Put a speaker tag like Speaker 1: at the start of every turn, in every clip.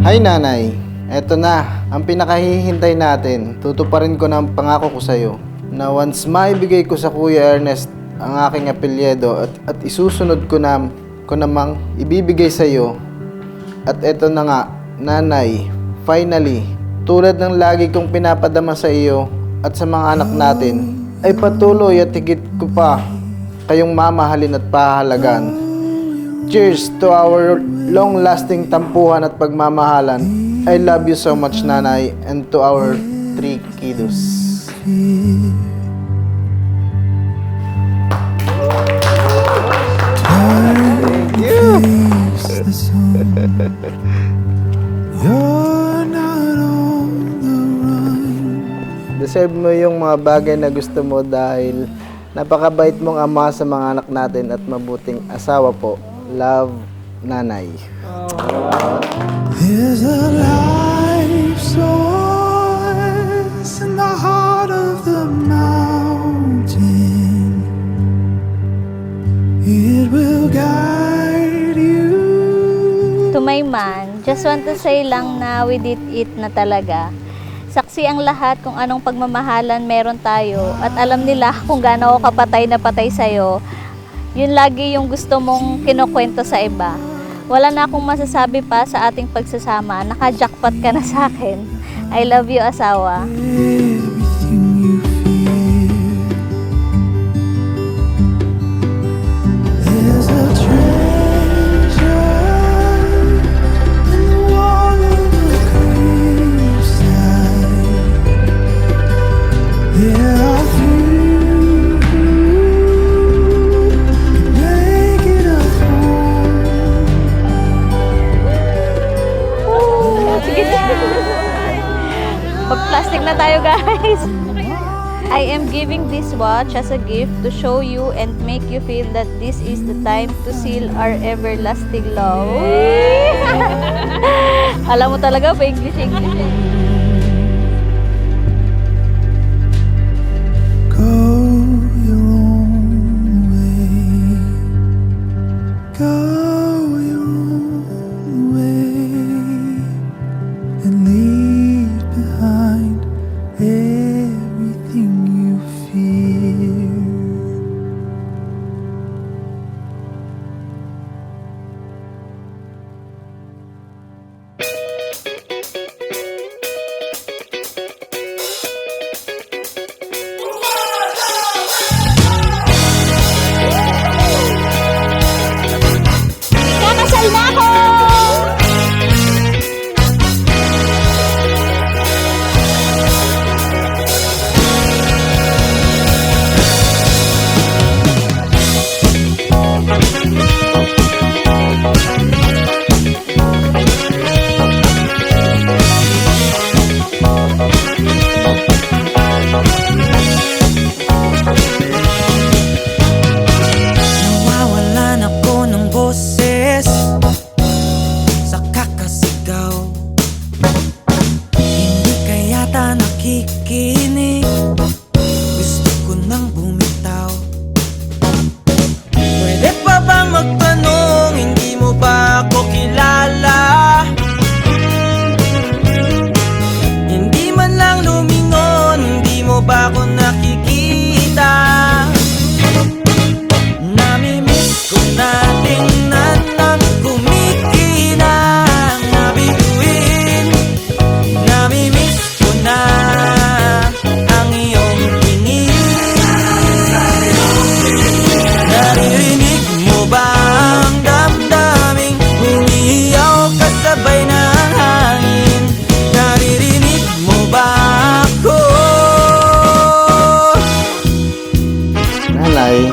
Speaker 1: Hi nanay, eto na, ang pinakahihintay natin. Tutuparin ko na ang pangako ko sa'yo na once maibigay ko sa Kuya Ernest ang aking apelyido at isusunod ko namang ibibigay sa'yo. At eto na nga, nanay, finally, tulad ng lagi kong pinapadama sa iyo at sa mga anak natin, ay patuloy at higit ko pa kayong mamahalin at pahahalagan. Cheers to our long-lasting tampuhan at pagmamahalan. I love you so much, nanay, and to our 3 kiddos. Thank you! Deserve mo yung mga bagay na gusto mo dahil napakabait mong ama sa mga anak natin at mabuting asawa po. Love, nanay.
Speaker 2: There's a life source in the heart of the mountain. It will guide you.
Speaker 3: To my man, just want to say lang na we did it na talaga. Saksi ang lahat kung anong pagmamahalan meron tayo at alam nila kung gaano ako kapatay na patay sa'yo. Yun lagi yung gusto mong kinukwento sa iba. Wala na akong masasabi pa sa ating pagsasama. Naka-jackpot ka na sa akin. I love you, asawa.
Speaker 2: Everything you feel. There's a treasure in the wall of the graveside. There are few who make it a home.
Speaker 3: Sige. Pag-plastic na tayo, guys. I am giving this watch as a gift to show you and make you feel that this is the time to seal our everlasting love. Alam mo talaga ba English eh.
Speaker 2: Go your own way. Go your own way. And leave behind everything you fear.
Speaker 3: Kakasal na ako!
Speaker 4: Nawawalan ako ng boses sa kakasigaw. Hindi ka yata nakikinig. Gusto ko nang bumitaw. Pwede pa bang magtanong, hindi mo ba ako kilala? Hindi man lang lumingon, hindi mo ba ako nakikita? Namimiss ko na tingnan ang kumikinang na bituin. Namimiss ko na ang iyong tingin. Naririnig mo ba ang damdaming umiiyaw kasabay ng hangin? Naririnig mo ba ako?
Speaker 1: Nanay,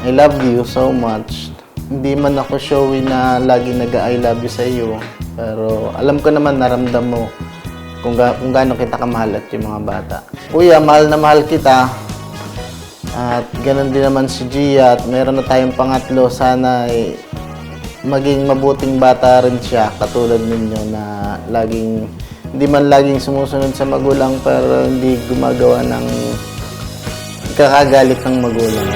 Speaker 1: I love you so much. Hindi man ako showy na lagi nag-I love you sa iyo, pero alam ko naman naramdam mo kung gaano kita kamahal at yung mga bata. Kuya, mahal na mahal kita. At ganun din naman si Gia at meron na tayong pangatlo. Sana ay maging mabuting bata rin siya katulad ninyo na hindi man laging sumusunod sa magulang pero hindi gumagawa ng kakagalit ng magulang.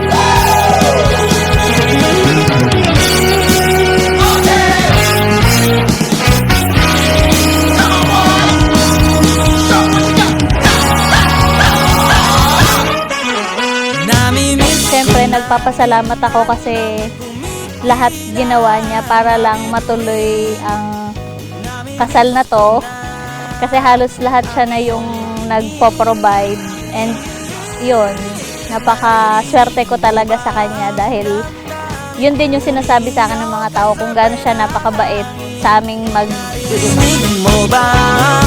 Speaker 3: nagpapasalamat ako kasi lahat ginawa niya para lang matuloy ang kasal na to. Kasi halos lahat siya na yung nagpo-provide. And yun, napaka-swerte ko talaga sa kanya dahil yun din yung sinasabi sa akin ng mga tao kung gaano siya napakabait sa aming mag-iina.
Speaker 4: Rinig mo ba